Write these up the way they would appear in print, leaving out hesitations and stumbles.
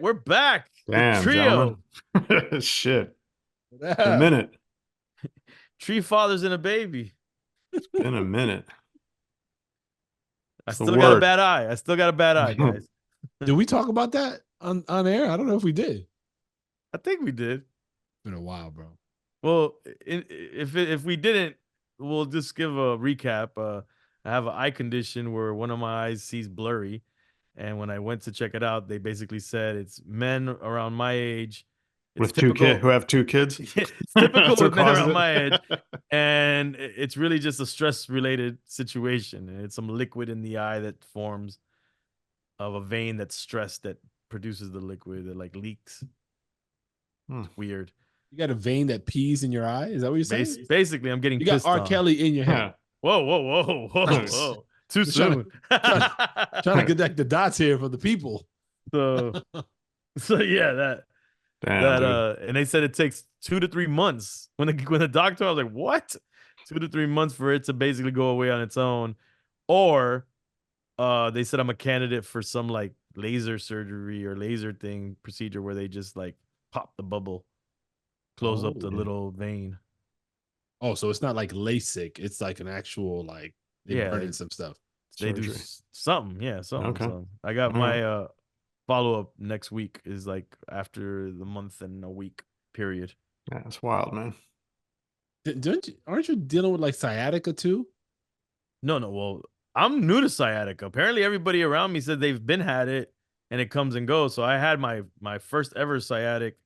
we're back. Damn, The trio. gentlemen. Shit. A minute. Tree fathers and a baby. It's been a minute. I It's the still got a word. bad eye. I still got a bad eye, guys. Did we talk about that on air? I don't know if we did. I think we did. It's been a while, bro. Well, if we didn't, we'll just give a recap. I have an eye condition where one of my eyes sees blurry, and when I went to check it out, they basically said it's men around my age. It's With typical, who have 2 kids. it's typical That's what with men causes around it. my age, and it's really just a stress-related situation. And it's some liquid in the eye that forms of a vein that's stressed that produces the liquid that like leaks. It's weird. You got a vein that pees in your eye? Is that what you're saying? Basically, I'm getting You got pissed R. on. Kelly in your head. Whoa. Too soon. Trying to connect the dots here for the people. So yeah, and they said it takes 2 to 3 months. When the doctor, I was like, what? 2 to 3 months for it to basically go away on its own. Or they said I'm a candidate for some like laser surgery or laser procedure where they just like pop the bubble, close up the little vein. Oh, so it's not like LASIK. It's like an actual like burning some stuff. They do something. Yeah, something. Okay. So I got my follow-up next week is like after the month and a week period. Yeah, that's wild, man. Aren't you dealing with like sciatica too? No. Well, I'm new to sciatica. Apparently everybody around me said they've had it and it comes and goes. So I had my first ever sciatic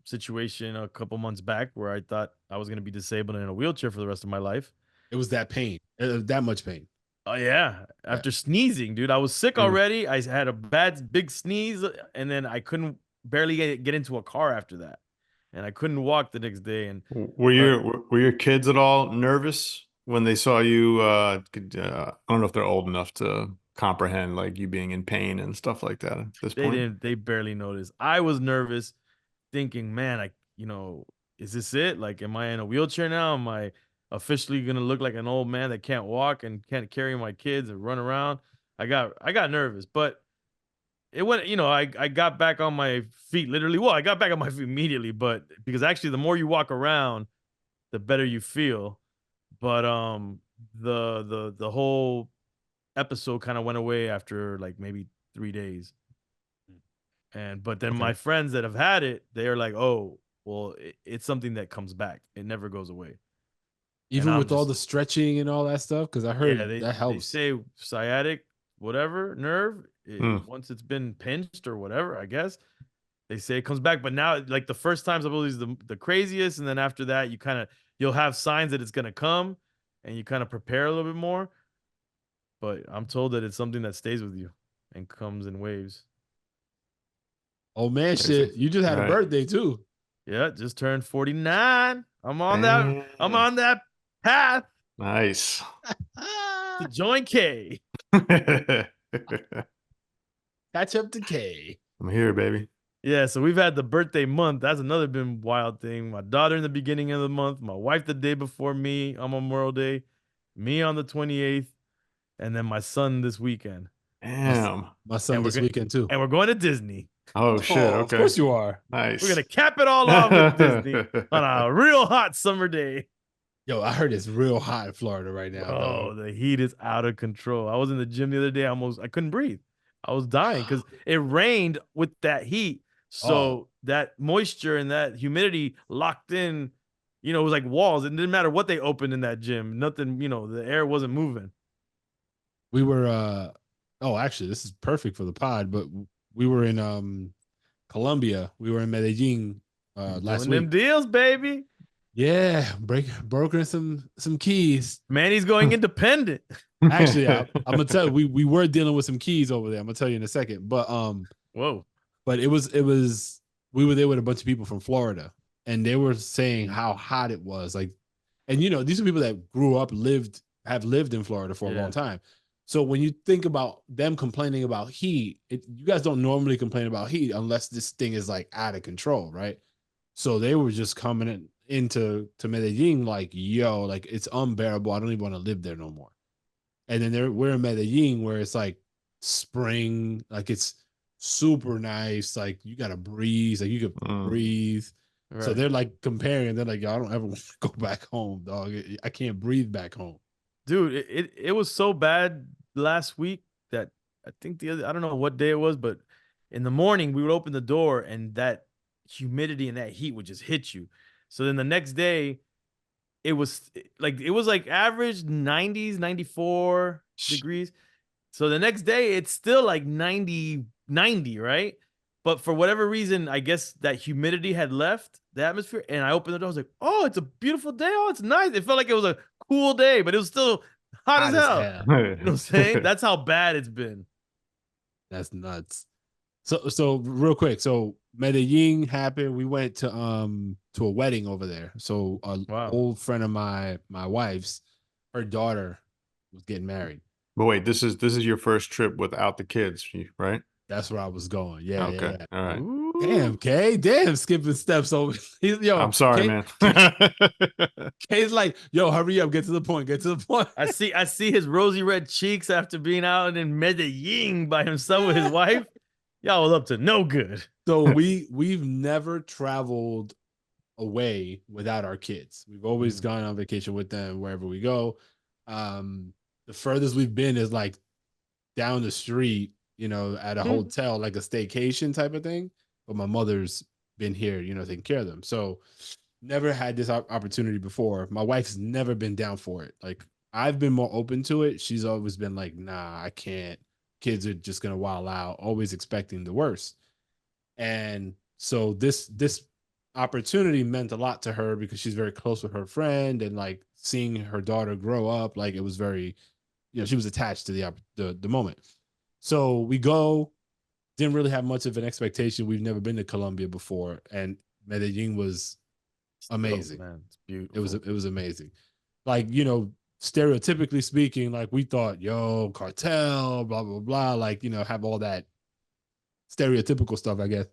situation a couple months back where I thought I was going to be disabled in a wheelchair for the rest of my life. It was that pain, that much pain. Oh yeah. After sneezing, dude, I was sick already. I had a big sneeze and then I couldn't barely get into a car after that. And I couldn't walk the next day. And were your kids at all nervous when they saw you? I don't know if they're old enough to comprehend like you being in pain and stuff like that at this point. They barely noticed. I was nervous thinking, man, is this it? Like, am I in a wheelchair now? Am I officially gonna look like an old man that can't walk and can't carry my kids and run around? I got nervous, but it went, I got back on my feet literally. Well, I got back on my feet immediately, but because actually the more you walk around, the better you feel. But the whole episode kind of went away after like maybe 3 days. But then my friends that have had it, they are like, oh, well, it's something that comes back. It never goes away. Even with all the stretching and all that stuff? Because I heard that helps. They say sciatic, whatever, nerve, once it's been pinched or whatever, I guess, they say it comes back. But now, like the first time's always the craziest. And then after that, you'll have signs that it's going to come and you kind of prepare a little bit more. But I'm told that it's something that stays with you and comes in waves. Oh man, shit! You just had a birthday too. Yeah, just turned 49. I'm on that path. Nice. To join K. Catch up to K. I'm here, baby. Yeah, so we've had the birthday month. That's another been wild thing. My daughter in the beginning of the month, my wife the day before me on Memorial Day, me on the 28th, and then my son this weekend. Damn. My son this weekend too. And we're going to Disney. Oh shit! Okay, of course you are. Nice. We're gonna cap it all off with Disney on a real hot summer day. Yo, I heard it's real hot in Florida right now. Oh, the heat is out of control. I was in the gym the other day. I couldn't breathe. I was dying because it rained with that heat. So that moisture and that humidity locked in. It was like walls. It didn't matter what they opened in that gym. Nothing. The air wasn't moving. We were. Actually, this is perfect for the pod. But we were in Colombia. We were in Medellin last week. Them deals, baby. Yeah, brokering some keys. Manny's going independent. Actually, I'm gonna tell you, we were dealing with some keys over there. I'm gonna tell you in a second. But whoa. But it was we were there with a bunch of people from Florida, and they were saying how hot it was. Like, and these are people that grew up, have lived in Florida for a long time. So when you think about them complaining about heat, you guys don't normally complain about heat unless this thing is like out of control, right? So they were just coming into Medellin like, yo, like it's unbearable. I don't even want to live there no more. And then we're in Medellin where it's like spring, like it's super nice. Like you got a breeze, like you could breathe. So Right. they're like comparing. They're like, yo, I don't ever want to go back home, dog. I can't breathe back home. Dude, it was so bad last week that I think I don't know what day it was, but in the morning we would open the door and that humidity and that heat would just hit you. So then the next day it was like average 90s, 94 degrees. So the next day it's still like 90, right? But for whatever reason, I guess that humidity had left the atmosphere and I opened the door. I was like, oh, it's a beautiful day. Oh, it's nice. It felt like it was a cool day, but it was still hot as Hot as hell. hell. You know what I'm saying? That's how bad it's been. That's nuts. So real quick. So Medellin happened. We went to a wedding over there. So an Wow. old friend of my wife's, her daughter was getting married. But wait, this is your first trip without the kids, right? That's where I was going. Yeah, Okay. yeah. All right. Ooh. Damn, Kay. Damn, skipping steps over. Yo, I'm sorry, Kay, man. Kay's like, yo, hurry up, get to the point, get to the point. I see his rosy red cheeks after being out in Medellin by himself with his wife. Y'all was up to no good. So we've never traveled away without our kids. We've always gone on vacation with them wherever we go. The furthest we've been is like down the street, at a hotel, like a staycation type of thing. But my mother's been here, taking care of them. So never had this opportunity before. My wife's never been down for it. Like I've been more open to it. She's always been like, nah, I can't. Kids are just gonna wild out, always expecting the worst. And so this opportunity meant a lot to her because she's very close with her friend and like seeing her daughter grow up, like it was very, she was attached to the moment. So we go, didn't really have much of an expectation. We've never been to Colombia before, and Medellin was amazing. Oh, man, it's beautiful. It was amazing. Like, stereotypically speaking, like we thought, yo, cartel, blah, blah, blah, like, have all that stereotypical stuff, I guess,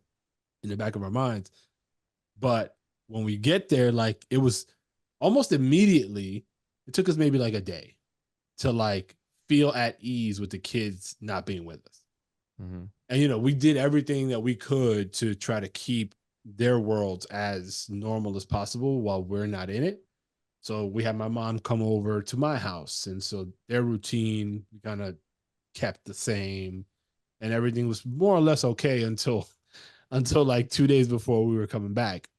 in the back of our minds. But when we get there, like it was almost immediately, it took us maybe like a day to like feel at ease with the kids not being with us. Mm-hmm. And, we did everything that we could to try to keep their worlds as normal as possible while we're not in it. So we had my mom come over to my house. And so their routine kind of kept the same and everything was more or less okay until like 2 days before we were coming back.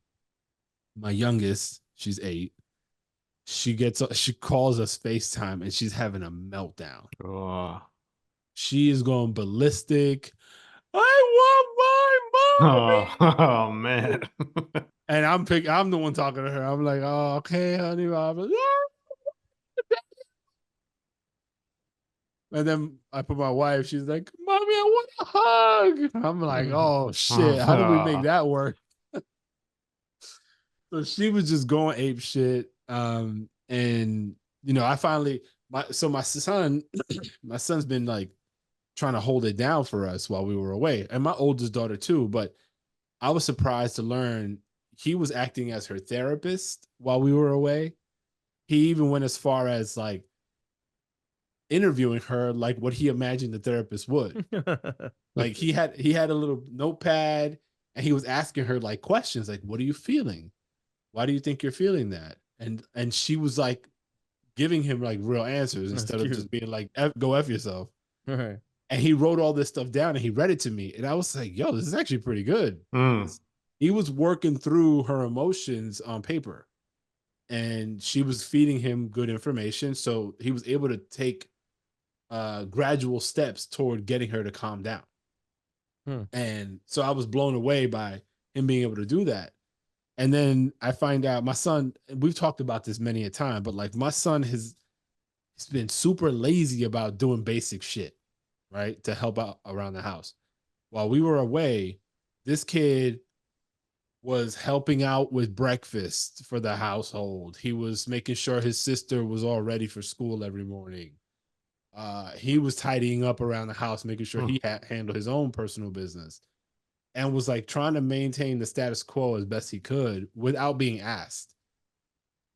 My youngest, she's 8. She calls us FaceTime and she's having a meltdown. Oh, She is going ballistic. I want my mommy. oh man. And I'm the one talking to her. I'm like, oh, okay, honey. And then I put my wife, she's like, mommy, I want a hug. I'm like, oh shit, how do we make that work? So she was just going ape shit. And I finally my son's been like trying to hold it down for us while we were away. And my oldest daughter too, but I was surprised to learn he was acting as her therapist while we were away. He even went as far as like interviewing her like what he imagined the therapist would. Like he had a little notepad and he was asking her like questions like, what are you feeling? Why do you think you're feeling that? And she was like giving him like real answers instead of just being like, go F yourself. Right. And he wrote all this stuff down and he read it to me. And I was like, yo, this is actually pretty good. He was working through her emotions on paper and she was feeding him good information. So he was able to take gradual steps toward getting her to calm down. And so I was blown away by him being able to do that. And then I find out my son, we've talked about this many a time, but like my son he's been super lazy about doing basic shit, right? To help out around the house. While we were away, this kid was helping out with breakfast for the household. He was making sure his sister was all ready for school every morning. He was tidying up around the house, making sure he handled his own personal business and was like trying to maintain the status quo as best he could without being asked.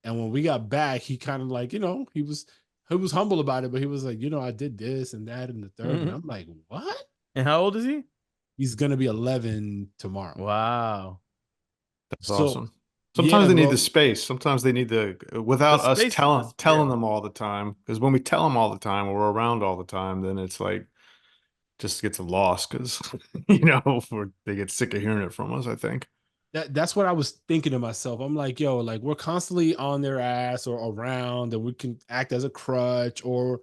And when we got back, he kind of like, he was humble about it, but he was like, I did this and that and the third. And I'm like, what? And how old is he? He's gonna be 11 tomorrow. Wow. That's So awesome. Sometimes yeah, they need the bro. space. Sometimes they need the The without us space, telling yeah. them all the time. Because when we tell them all the time, or we're around all the time, then it's like just gets lost because they get sick of hearing it from us, I think. That's what I was thinking to myself. I'm like, yo, like we're constantly on their ass or around, and we can act as a crutch or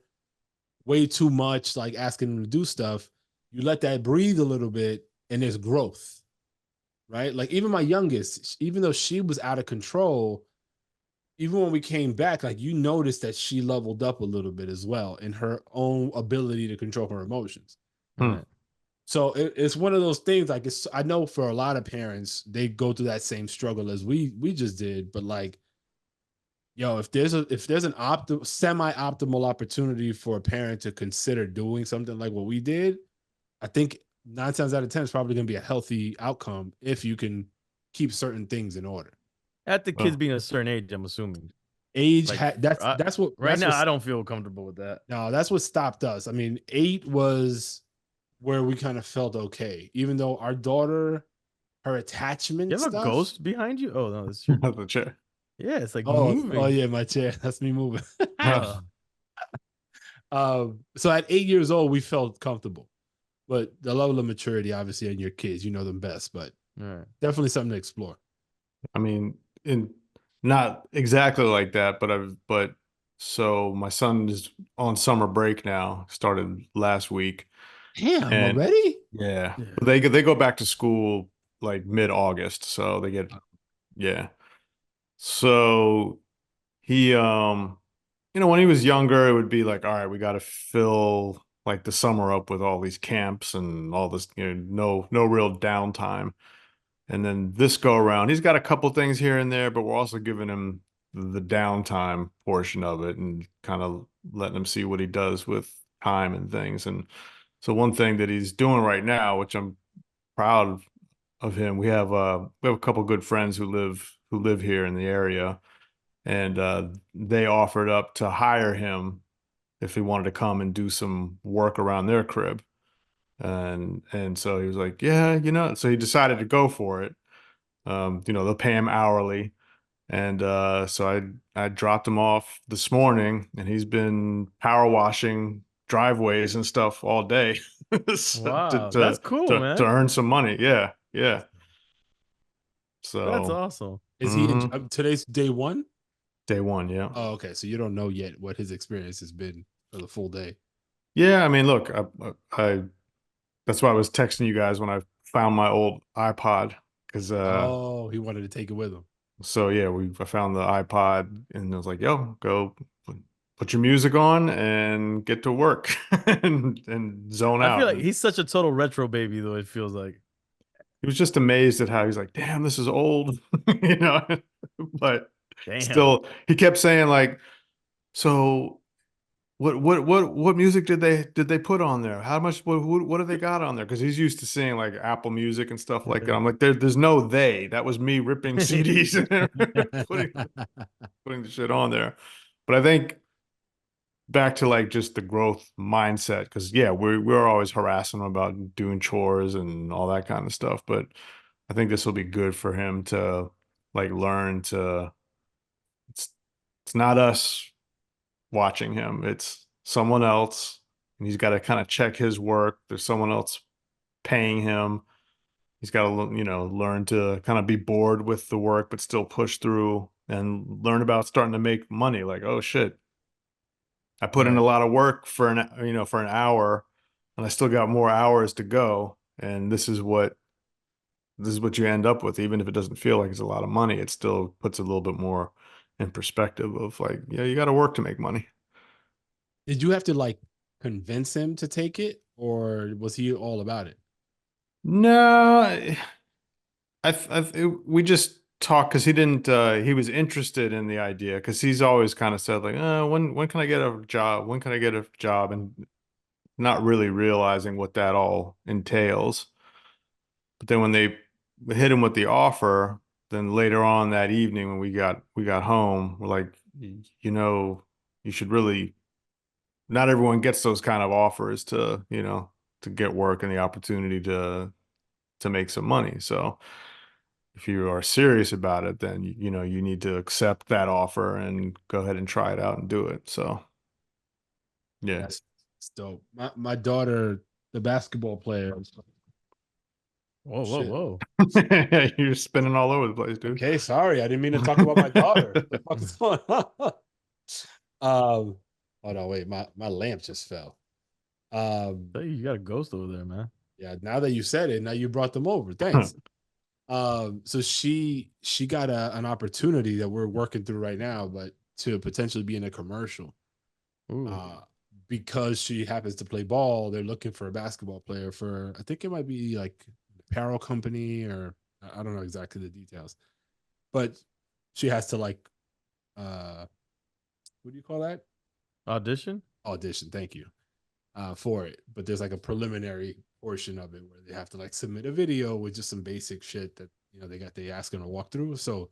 way too much, like asking them to do stuff. You let that breathe a little bit, and there's growth, right? Like even my youngest, even though she was out of control, even when we came back, like you noticed that she leveled up a little bit as well in her own ability to control her emotions. Hmm. Right. So it's one of those things. Like it's, I know for a lot of parents, they go through that same struggle as we just did. But like, yo, if there's an semi optimal opportunity for a parent to consider doing something like what we did, I think 9 times out of 10 is probably going to be a healthy outcome if you can keep certain things in order. At the kids Well, being a certain age, I'm assuming. Age Like that's I, that's what right that's now, what I don't feel comfortable with that. no, that's what stopped us. I mean, 8 was where we kind of felt okay, even though our daughter, her You attachment have a stuff. ghost behind you? Oh no, that's your. the chair. Yeah, it's like Oh moving. yeah, my chair. That's me moving. Uh, So at 8 years old, we felt comfortable, but the level of maturity, obviously, in your kids, you know them best, but all right. definitely something to explore. I mean, in not exactly like that, but so my son is on summer break now, started last week, Damn, and already? yeah, Yeah. but they go back to school like mid-August, so they get yeah. So he when he was younger, it would be like, all right, we got to fill like the summer up with all these camps and all this, no real downtime. And then this go around, he's got a couple things here and there, but we're also giving him the downtime portion of it and kind of letting him see what he does with time and things. And so one thing that he's doing right now, which I'm proud of him, we have a couple good friends who live here in the area, and they offered up to hire him if he wanted to come and do some work around their crib. And so he was like, yeah, so he decided to go for it. They'll pay him hourly. And so I dropped him off this morning, and he's been power washing driveways and stuff all day so, Wow, that's cool, to man. earn some money. Yeah, yeah. That's So awesome. Is he in mhm. today's day one? Day one, yeah. Oh, okay. So you don't know yet what his experience has been for the full day. Yeah, I mean, look, I that's why I was texting you guys when I found my old iPod because Oh, he wanted to take it with him. so yeah, I found the iPod and I was like, yo, go put your music on and get to work and zone I feel out. like And he's such a total retro baby, though. It feels like. he was just amazed at how he's like, damn, this is old, but Damn. still he kept saying like, so what music did they put on there? How much what have they got on there? Because he's used to seeing like Apple Music and stuff like that. I'm like, there's no they. That was me ripping CDs and putting the shit on there. But I think back to like just the growth mindset, because yeah, we're always harassing him about doing chores and all that kind of stuff. But I think this will be good for him to like learn to it's it's not us watching him. It's someone else, and he's got to kind of check his work. There's someone else paying him. He's got to, learn to kind of be bored with the work, but still push through and learn about starting to make money. Like, oh shit, I put in a Right. lot of work for an hour, and I still got more hours to go. And this is what you end up with, even if it doesn't feel like it's a lot of money. It still puts a little bit more in perspective of like, yeah, you got to work to make money. Did you have to like convince him to take it, or was he all about it? No, we just talked because he didn't he was interested in the idea because he's always kind of said like when can I get a job, when can I get a job, and not really realizing what that all entails. But then when they hit him with the offer, then later on that evening when we got home, we're like, you should really, not everyone gets those kind of offers to get work and the opportunity to make some money. So if you are serious about it, then you know you need to accept that offer and go ahead and try it out and do it. So yeah. That's dope. My daughter, the basketball player. Whoa, whoa, Shit. whoa. You're spinning all over the place, dude. Okay, sorry. I didn't mean to talk about my daughter. What the fuck is going on? Oh no, wait, my lamp just fell. Hey, you got a ghost over there, man. Yeah, now that you said it, now you brought them over. Thanks. So she got an opportunity that we're working through right now, but to potentially be in a commercial. Ooh. Because she happens to play ball, they're looking for a basketball player for, I think it might be like an apparel company, or I don't know exactly the details, but she has to like, what do you call that? Audition? Audition. Thank you. For it. But there's like a preliminary portion of it where they have to like submit a video with just some basic shit that, you know, they ask them to walk through. So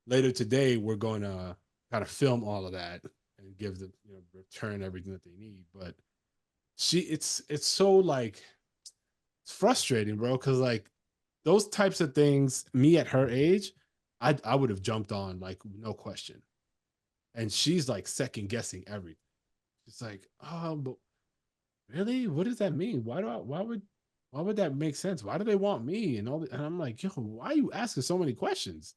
later today, we're going to kind of film all of that and give them, you know, return everything that they need. But it's so like, it's frustrating, bro, because like those types of things, me at her age, I would have jumped on like no question. And she's like second guessing everything. It's like, oh, but really? What does that mean? Why would that make sense? Why do they want me and all that? And I'm like, yo, why are you asking so many questions?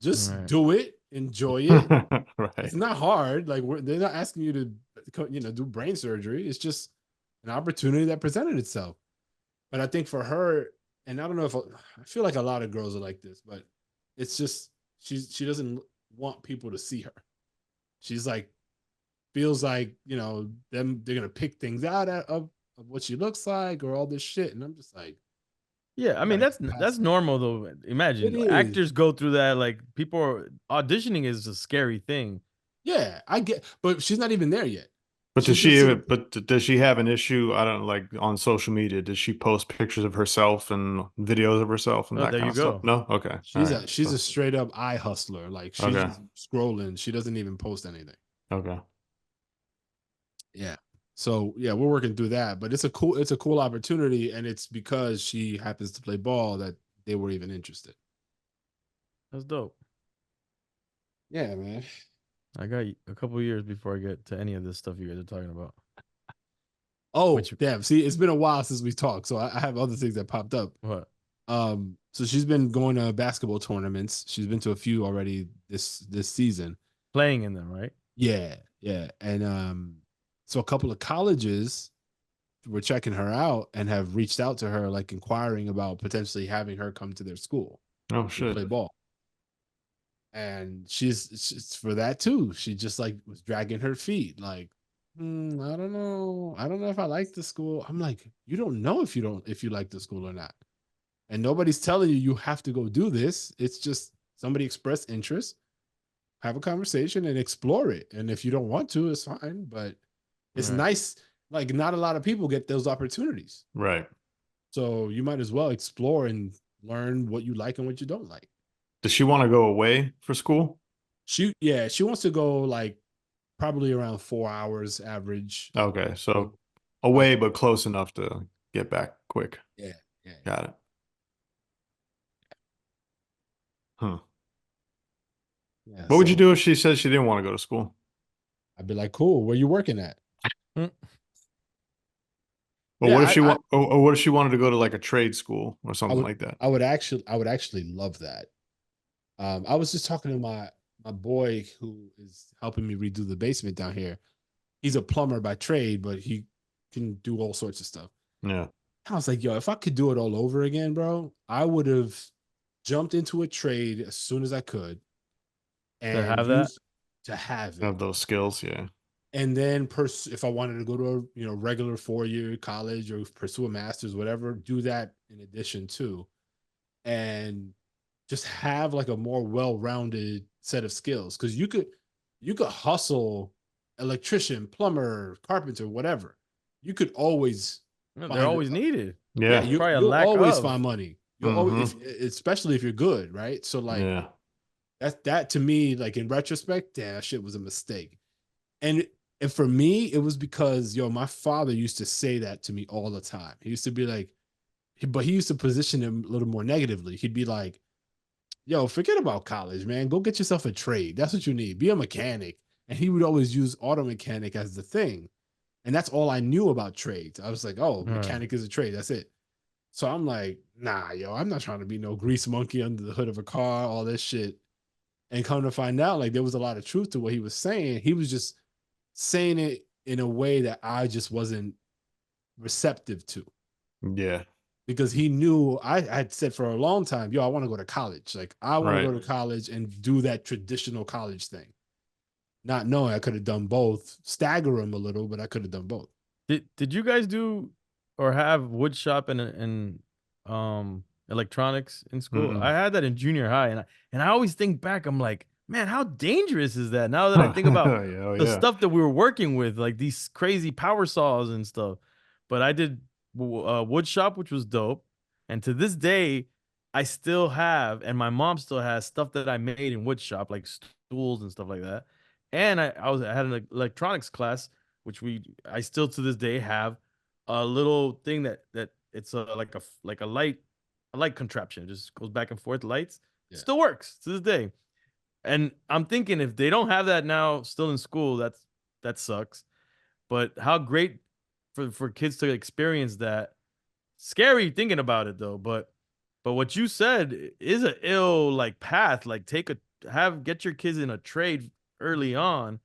Just Right. do it, enjoy it. It's Right. not hard. Like they're not asking you to, you know, do brain surgery. It's just an opportunity that presented itself. But I think for her, and I don't know if I feel like a lot of girls are like this, but it's just she doesn't want people to see her. She's like, feels like, you know, they're gonna pick things out of what she looks like or all this shit. And I'm just like, Yeah, I you mean gotta that's normal though. it Imagine is. actors go through that. Like people are auditioning is a scary thing. Yeah, I get, but she's not even there yet. But does She's just sitting. does she have an issue? I don't like on social media. Does she post pictures of herself and videos of herself and Oh, that there kind you of stuff? go. No? Okay. All She's right. a So, straight up eye hustler. Like she's okay. just scrolling. She doesn't even post anything. Okay. Yeah. So yeah, we're working through that. But it's a cool opportunity, and it's because she happens to play ball that they were even interested. That's dope. Yeah, man. I got a couple years before I get to any of this stuff you guys are talking about. Oh, Which damn. See, it's been a while since we talked. So I have other things that popped up. what? So she's been going to basketball tournaments. She's been to a few already this season. Playing in them, right? Yeah, yeah. And so a couple of colleges were checking her out and have reached out to her, like inquiring about potentially having her come to their school Oh and shit. play ball. And she's for that too. She just like was dragging her feet, like, I don't know. I don't know if I like the school. I'm like, you don't know if you like the school or not. And nobody's telling you you have to go do this. It's just somebody express interest, have a conversation and explore it. And if you don't want to, it's fine. But it's Right. nice. Like not a lot of people get those opportunities. Right. So you might as well explore and learn what you like and what you don't like. Does she want to go away for school? She wants to go like probably around 4 hours average. Okay. So Out. away, but close enough to get back quick. Yeah, yeah. Got it. Huh. Yeah. What would you So do if she said she didn't want to go to school? I'd be like, cool, where you working at? Mm. Or Yeah, what if she or what if she wanted to go to like a trade school or I something would like that? I would actually love that. I was just talking to my boy who is helping me redo the basement down here. He's a plumber by trade, but he can do all sorts of stuff. Yeah. I was like, yo, if I could do it all over again, bro, I would have jumped into a trade as soon as I could To and have that? use to have it. Have those skills. Yeah. And then if I wanted to go to a regular 4-year college or pursue a master's, whatever, do that in addition to, and just have like a more well-rounded set of skills. Because you could hustle electrician, plumber, carpenter, whatever. You could always No, they're find always needed. yeah, Yeah. you Probably a you'll lack always of. find money. You'll always, Mm-hmm. especially if you're good, right? So like Yeah. that to me, like in retrospect, damn, that shit was a mistake. And and for me, it was because my father used to say that to me all the time. He used to be like, but he used to position him a little more negatively. He'd be like, yo, forget about college, man. Go get yourself a trade. That's what you need. Be a mechanic. And he would always use auto mechanic as the thing. And that's all I knew about trades. I was like, oh, mechanic is a trade. That's it. So I'm like, nah, yo, I'm not trying to be no grease monkey under the hood of a car, all this shit. And come to find out, like, there was a lot of truth to what he was saying. He was just saying it in a way that I just wasn't receptive to. Yeah. Because he knew I had said for a long time, yo, I want to go to college. Like, I want to go to college and do that traditional college thing. Not knowing I could have done both, stagger him a little, but I could have done both. Did you guys do or have wood shop and electronics in school? I had that in junior high, and I always think back, I'm like, man, how dangerous is that? Now that I think about the stuff that we were working with, like these crazy power saws and stuff. But I did wood shop, which was dope, and to this day, I still have, and my mom still has stuff that I made in wood shop, like stools and stuff like that. And I had an electronics class, which I still to this day have a little thing that it's like a light contraption. It just goes back and forth, lights. Yeah. Still works to this day. And I'm thinking if they don't have that now still in school, that sucks. But how great for kids to experience that. Scary thinking about it though, but what you said is a ill like path. Like get your kids in a trade early on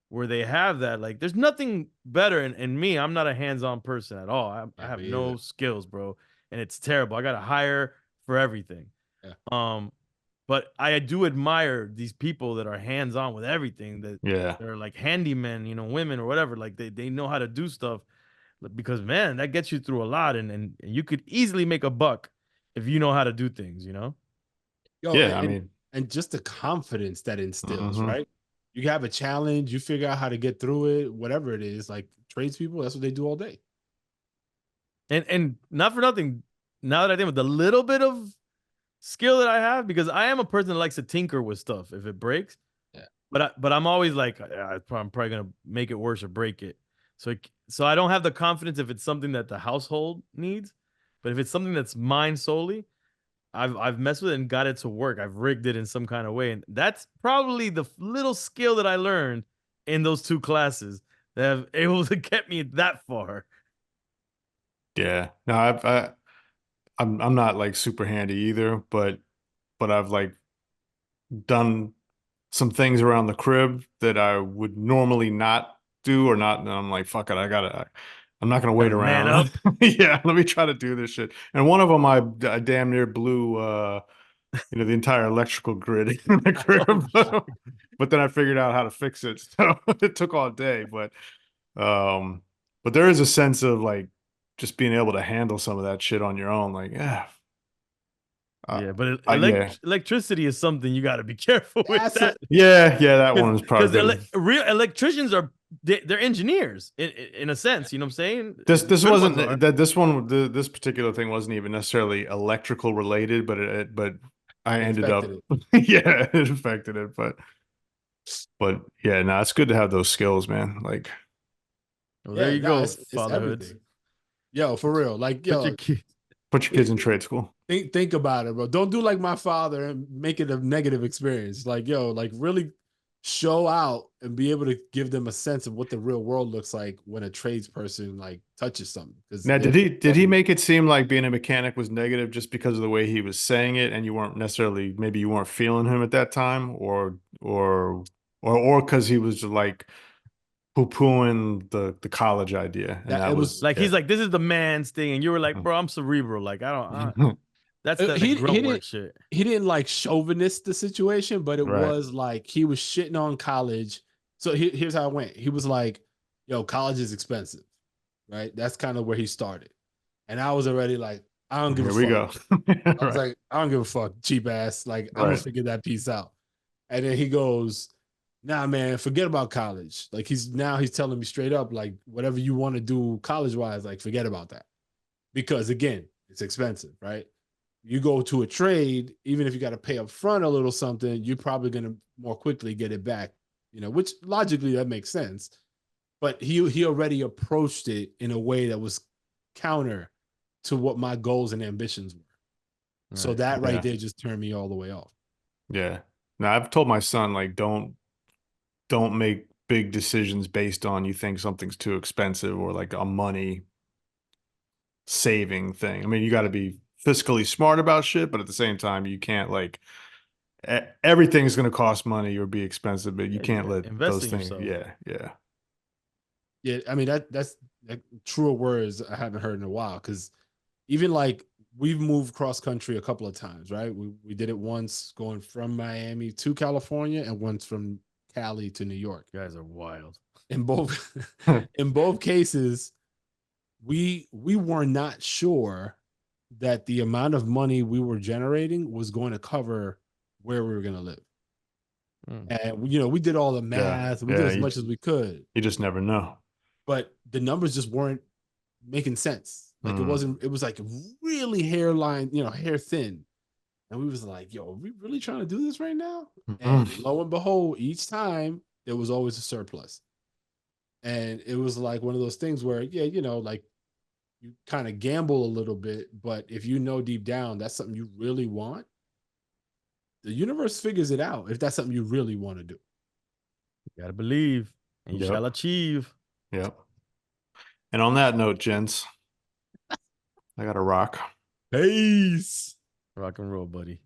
where they have that. Like there's nothing better. And me, I'm not a hands-on person at all. I have no skills, bro. And it's terrible. I got to hire for everything. Yeah. But I do admire these people that are hands-on with everything, that they're like handymen, women or whatever. Like they know how to do stuff, because man, that gets you through a lot, and you could easily make a buck if you know how to do things, Yo, and just the confidence that instills, right? You have a challenge, you figure out how to get through it, whatever it is. Like tradespeople, that's what they do all day. And not for nothing, now that I think with the little bit of skill that I have, because I am a person that likes to tinker with stuff if it breaks. Yeah. But I'm always like, I'm probably gonna make it worse or break it. So I don't have the confidence if it's something that the household needs, but if it's something that's mine solely, I've messed with it and got it to work. I've rigged it in some kind of way, and that's probably the little skill that I learned in those two classes that have able to get me that far. Yeah. No, I'm not like super handy either, but I've like done some things around the crib that I would normally not do or not. And I'm like, fuck it, I'm not gonna wait around. Man up. Yeah, let me try to do this shit. And one of them, I damn near blew, the entire electrical grid in the crib. But then I figured out how to fix it. So it took all day. But there is a sense of like just being able to handle some of that shit on your own. Like, yeah. Yeah, but electricity is something you got to be careful with. That. That one is probably because real electricians they're engineers in a sense. You know what I'm saying? This wasn't that this particular thing wasn't even necessarily electrical related, but I ended up it affected it, but yeah, no, it's good to have those skills, man. Like, well, there you go, fatherhood. Yo, for real, like put your kids in trade school. Think about it, bro. Don't do like my father and make it a negative experience. Like, yo, like really show out and be able to give them a sense of what the real world looks like when a tradesperson like touches something. Now, did he make it seem like being a mechanic was negative just because of the way he was saying it, and you weren't necessarily, maybe you weren't feeling him at that time, or because he was like poo-pooing the college idea, and that was like he's like, this is the man's thing, and you were like, bro, I'm cerebral, like I don't. That's the grunt work shit. He didn't like chauvinist the situation, but it was like he was shitting on college. So here's how it went. He was like, yo, college is expensive, right? That's kind of where he started. And I was already like, I don't give a fuck. Here we go. I was like, I don't give a fuck, cheap ass. Like, I'm going to figure that piece out. And then he goes, nah, man, forget about college. Like, he's telling me straight up, like, whatever you want to do college-wise, like, forget about that. Because, again, it's expensive, right? You go to a trade, even if you got to pay up front a little something, you're probably going to more quickly get it back, which logically that makes sense. But he already approached it in a way that was counter to what my goals and ambitions were. So that right Yeah. there just turned me all the way off. Yeah. Now I've told my son, like, don't make big decisions based on you think something's too expensive or like a money saving thing. I mean, you got to be fiscally smart about shit, but at the same time, you can't like everything's going to cost money or be expensive, but you can't let invest those in things. yourself. Yeah. Yeah. Yeah, I mean that's truer words I haven't heard in a while, because even like we've moved cross country a couple of times, right? We did it once going from Miami to California and once from Cali to New York. You guys are wild. In both in both cases, we were not sure that the amount of money we were generating was going to cover where we were going to live. And we did all the math, we did Yeah. as much as we could, You just never know. but the numbers just weren't making sense. Like it was like really hair thin. And we was like, yo, are we really trying to do this right now? And lo and behold, each time there was always a surplus. And it was like one of those things where, like you kind of gamble a little bit, but if you know deep down that's something you really want, the universe figures it out if that's something you really want to do. You gotta believe, and you shall achieve. Yep. And on that note, gents, I got to rock. Peace. Rock and roll, buddy.